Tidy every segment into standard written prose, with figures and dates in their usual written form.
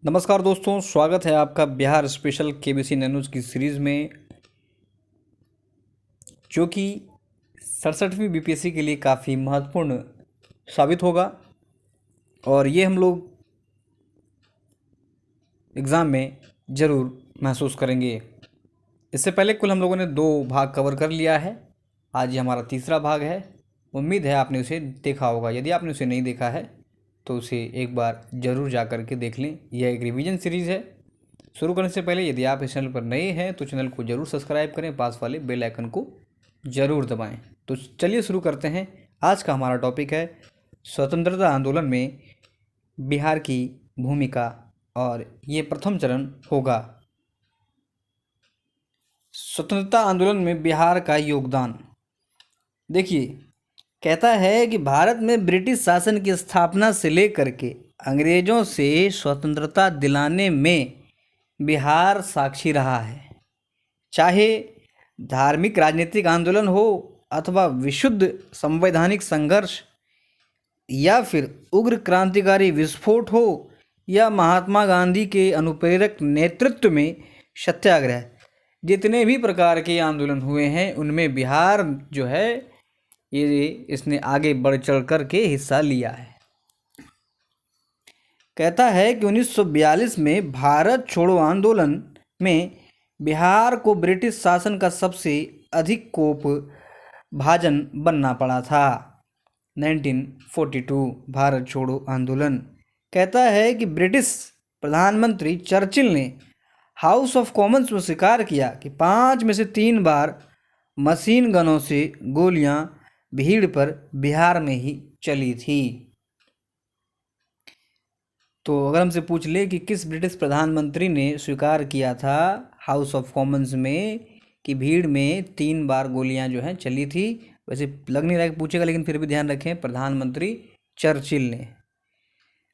नमस्कार दोस्तों, स्वागत है आपका बिहार स्पेशल केबीसी न्यूज़ की सीरीज़ में, जो कि 67वीं बीपीएससी के लिए काफ़ी महत्वपूर्ण साबित होगा। और ये हम लोग एग्ज़ाम में ज़रूर महसूस करेंगे। इससे पहले कुल हम लोगों ने 2 भाग कवर कर लिया है। आज ये हमारा तीसरा भाग है। उम्मीद है आपने उसे देखा होगा। यदि आपने उसे नहीं देखा है तो उसे एक बार ज़रूर जा कर के देख लें। यह एक रिवीजन सीरीज़ है। शुरू करने से पहले यदि आप इस चैनल पर नए हैं तो चैनल को ज़रूर सब्सक्राइब करें, पास वाले बेल आइकन को ज़रूर दबाएं। तो चलिए शुरू करते हैं। आज का हमारा टॉपिक है स्वतंत्रता आंदोलन में बिहार की भूमिका, और ये प्रथम चरण होगा। स्वतंत्रता आंदोलन में बिहार का योगदान। देखिए, कहता है कि भारत में ब्रिटिश शासन की स्थापना से लेकर के अंग्रेज़ों से स्वतंत्रता दिलाने में बिहार साक्षी रहा है। चाहे धार्मिक राजनीतिक आंदोलन हो अथवा विशुद्ध संवैधानिक संघर्ष, या फिर उग्र क्रांतिकारी विस्फोट हो, या महात्मा गांधी के अनुप्रेरक नेतृत्व में सत्याग्रह, जितने भी प्रकार के आंदोलन हुए हैं उनमें बिहार जो है ये इसने आगे बढ़ चढ़ कर के हिस्सा लिया है। कहता है कि 1942 में भारत छोड़ो आंदोलन में बिहार को ब्रिटिश शासन का सबसे अधिक कोप भाजन बनना पड़ा था। 1942 भारत छोड़ो आंदोलन। कहता है कि ब्रिटिश प्रधानमंत्री चर्चिल ने हाउस ऑफ कॉमन्स में स्वीकार किया कि 5 में से 3 बार मशीन गनों से गोलियां भीड़ पर बिहार में ही चली थी। तो अगर हमसे पूछ ले कि किस ब्रिटिश प्रधानमंत्री ने स्वीकार किया था हाउस ऑफ कॉमन्स में कि भीड़ में 3 बार गोलियां जो हैं चली थी, वैसे लग नहीं रहा कि पूछेगा, लेकिन फिर भी ध्यान रखें, प्रधानमंत्री चर्चिल ने।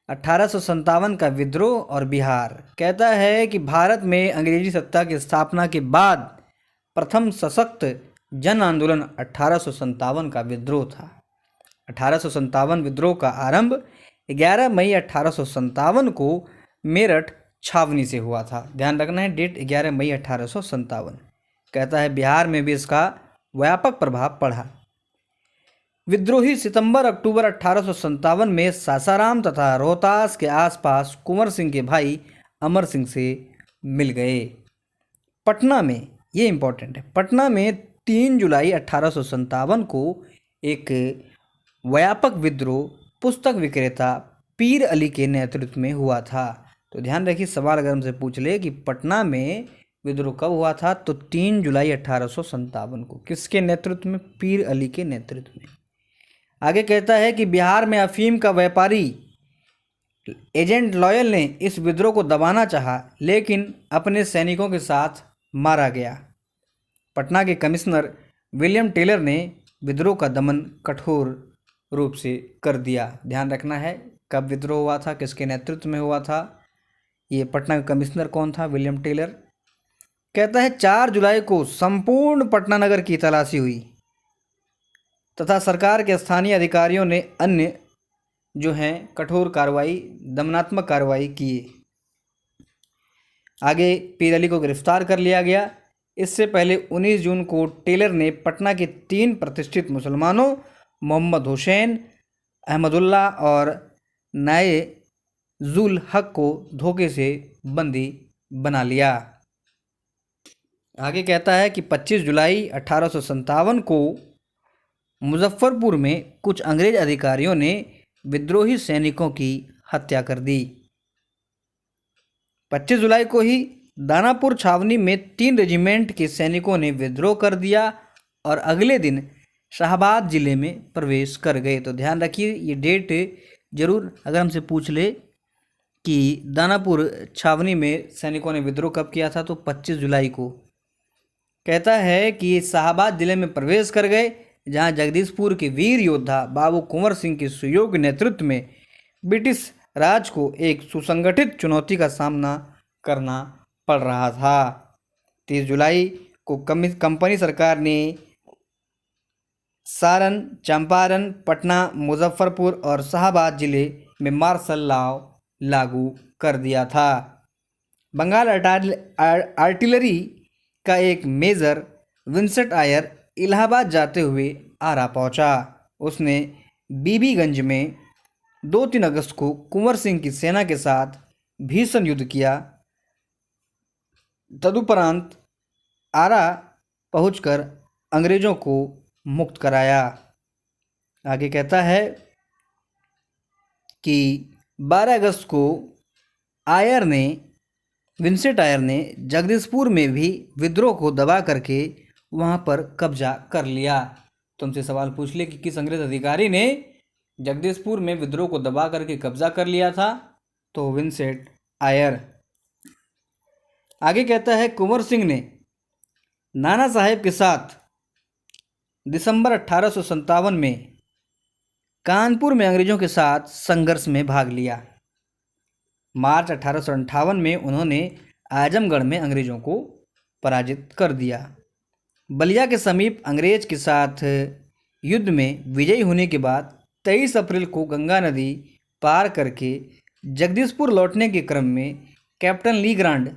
1857 का विद्रोह और बिहार। कहता है कि भारत में अंग्रेजी सत्ता की स्थापना के बाद प्रथम सशक्त जन आंदोलन 1857 का विद्रोह था। 1857 विद्रोह का आरंभ 11 मई 1857 को मेरठ छावनी से हुआ था। ध्यान रखना है डेट, 11 मई 1857। कहता है बिहार में भी इसका व्यापक प्रभाव पड़ा। विद्रोही सितंबर अक्टूबर 1857 में सासाराम तथा रोहतास के आसपास कुंवर सिंह के भाई अमर सिंह से मिल गए। पटना में, ये इम्पोर्टेंट है, पटना में 3 जुलाई 1857 को एक व्यापक विद्रोह पुस्तक विक्रेता पीर अली के नेतृत्व में हुआ था। तो ध्यान रखिए, सवाल अगर हमसे पूछ ले कि पटना में विद्रोह कब हुआ था, तो 3 जुलाई 1857 को। किसके नेतृत्व में? पीर अली के नेतृत्व में। आगे कहता है कि बिहार में अफीम का व्यापारी एजेंट लॉयल ने इस विद्रोह को दबाना चाहा, लेकिन अपने सैनिकों के साथ मारा गया। पटना के कमिश्नर विलियम टेलर ने विद्रोह का दमन कठोर रूप से कर दिया। ध्यान रखना है कब विद्रोह हुआ था, किसके नेतृत्व में हुआ था। ये पटना का कमिश्नर कौन था? William Taylor. कहता है 4 जुलाई को संपूर्ण पटना नगर की तलाशी हुई तथा सरकार के स्थानीय अधिकारियों ने अन्य जो हैं कठोर कार्रवाई, दमनात्मक कार्रवाई किए। आगे पीर अली को गिरफ्तार कर लिया गया। इससे पहले 19 जून को टेलर ने पटना के 3 प्रतिष्ठित मुसलमानों मोहम्मद हुसैन, अहमदुल्ला और नाए जुल हक को धोखे से बंदी बना लिया। आगे कहता है कि 25 जुलाई 1857 को मुजफ्फरपुर में कुछ अंग्रेज अधिकारियों ने विद्रोही सैनिकों की हत्या कर दी। 25 जुलाई को ही दानापुर छावनी में 3 रेजिमेंट के सैनिकों ने विद्रोह कर दिया और अगले दिन शाहबाद जिले में प्रवेश कर गए। तो ध्यान रखिए, ये डेट जरूर अगर हमसे पूछ ले कि दानापुर छावनी में सैनिकों ने विद्रोह कब किया था, तो 25 जुलाई को। कहता है कि शाहबाद जिले में प्रवेश कर गए, जहां जगदीशपुर के वीर योद्धा बाबू कुंवर सिंह के सुयोग्य नेतृत्व में ब्रिटिश राज को एक सुसंगठित चुनौती का सामना करना पड़ रहा था। 30 जुलाई को कंपनी सरकार ने सारण, चंपारण, पटना, मुजफ्फरपुर और शाहबाद जिले में मार्शल लॉ लागू कर दिया था। बंगाल आर्टिलरी का एक मेजर विंसेंट आयर इलाहाबाद जाते हुए आरा पहुंचा। उसने बीबीगंज में 2-3 अगस्त को कुंवर सिंह की सेना के साथ भीषण युद्ध किया। तदुपरांत आरा पहुंचकर अंग्रेजों को मुक्त कराया। आगे कहता है कि 12 अगस्त को विंसेंट आयर ने जगदीशपुर में भी विद्रोह को दबा करके वहां पर कब्जा कर लिया। तुमसे सवाल पूछ ले कि किस अंग्रेज अधिकारी ने जगदीशपुर में विद्रोह को दबा करके कब्जा कर लिया था, तो विंसेंट आयर। आगे कहता है कुंवर सिंह ने नाना साहेब के साथ दिसंबर 1857 में कानपुर में अंग्रेजों के साथ संघर्ष में भाग लिया। मार्च 1858 में उन्होंने आजमगढ़ में अंग्रेजों को पराजित कर दिया। बलिया के समीप अंग्रेज के साथ युद्ध में विजयी होने के बाद 23 अप्रैल को गंगा नदी पार करके जगदीशपुर लौटने के क्रम में कैप्टन ली ग्रांड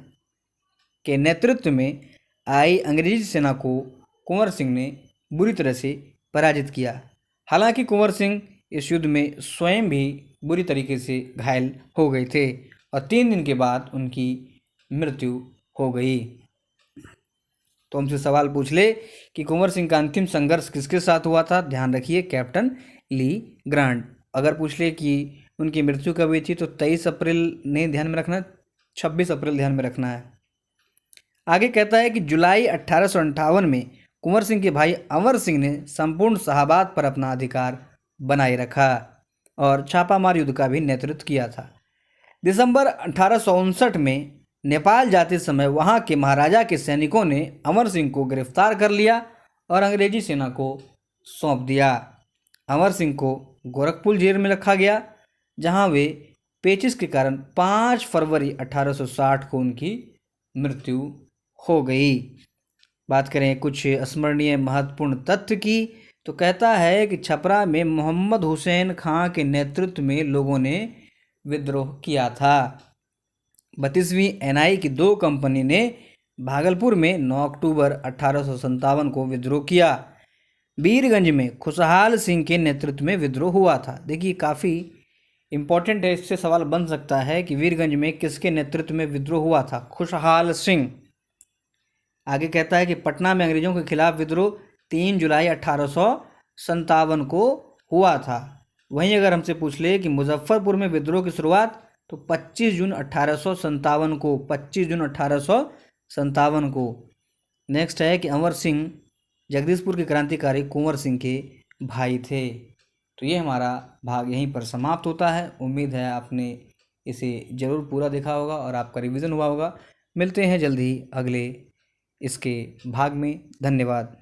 के नेतृत्व में आई अंग्रेजी सेना को कुंवर सिंह ने बुरी तरह से पराजित किया। हालांकि कुंवर सिंह इस युद्ध में स्वयं भी बुरी तरीके से घायल हो गए थे और 3 दिन के बाद उनकी मृत्यु हो गई। तो हमसे सवाल पूछ ले कि कुंवर सिंह का अंतिम संघर्ष किसके साथ हुआ था, ध्यान रखिए कैप्टन ली ग्रांड। अगर पूछ ले कि उनकी मृत्यु कब हुई थी तो 23 अप्रैल नहीं ध्यान में रखना, 26 अप्रैल ध्यान में रखना है। आगे कहता है कि जुलाई 1858 में कुंवर सिंह के भाई अमर सिंह ने संपूर्ण शाहाबाद पर अपना अधिकार बनाए रखा और छापामार युद्ध का भी नेतृत्व किया था। दिसंबर 1859 में नेपाल जाते समय वहां के महाराजा के सैनिकों ने अमर सिंह को गिरफ्तार कर लिया और अंग्रेजी सेना को सौंप दिया। अमर सिंह को गोरखपुर जेल में रखा गया, जहां वे पेचिश के कारण 5 फरवरी 1860 को उनकी मृत्यु हो गई। बात करें कुछ स्मरणीय महत्वपूर्ण तथ्य की, तो कहता है कि छपरा में मोहम्मद हुसैन खां के नेतृत्व में लोगों ने विद्रोह किया था। 32वीं एनआई की 2 कंपनी ने भागलपुर में 9 अक्टूबर 1857 को विद्रोह किया। वीरगंज में खुशहाल सिंह के नेतृत्व में विद्रोह हुआ था। देखिए काफ़ी इम्पोर्टेंट है, इससे सवाल बन सकता है कि वीरगंज में किसके नेतृत्व में विद्रोह हुआ था, खुशहाल सिंह। आगे कहता है कि पटना में अंग्रेजों के खिलाफ विद्रोह 3 जुलाई 1857 को हुआ था। वहीं अगर हमसे पूछ ले कि मुजफ्फरपुर में विद्रोह की शुरुआत, तो 25 जून 1857 को, 25 जून 1857 को। नेक्स्ट है कि अमर सिंह जगदीशपुर के क्रांतिकारी कुंवर सिंह के भाई थे। तो ये हमारा भाग यहीं पर समाप्त होता है। उम्मीद है आपने इसे ज़रूर पूरा देखा होगा और आपका रिवीजन हुआ होगा। मिलते हैं जल्द ही अगले इसके भाग में। धन्यवाद।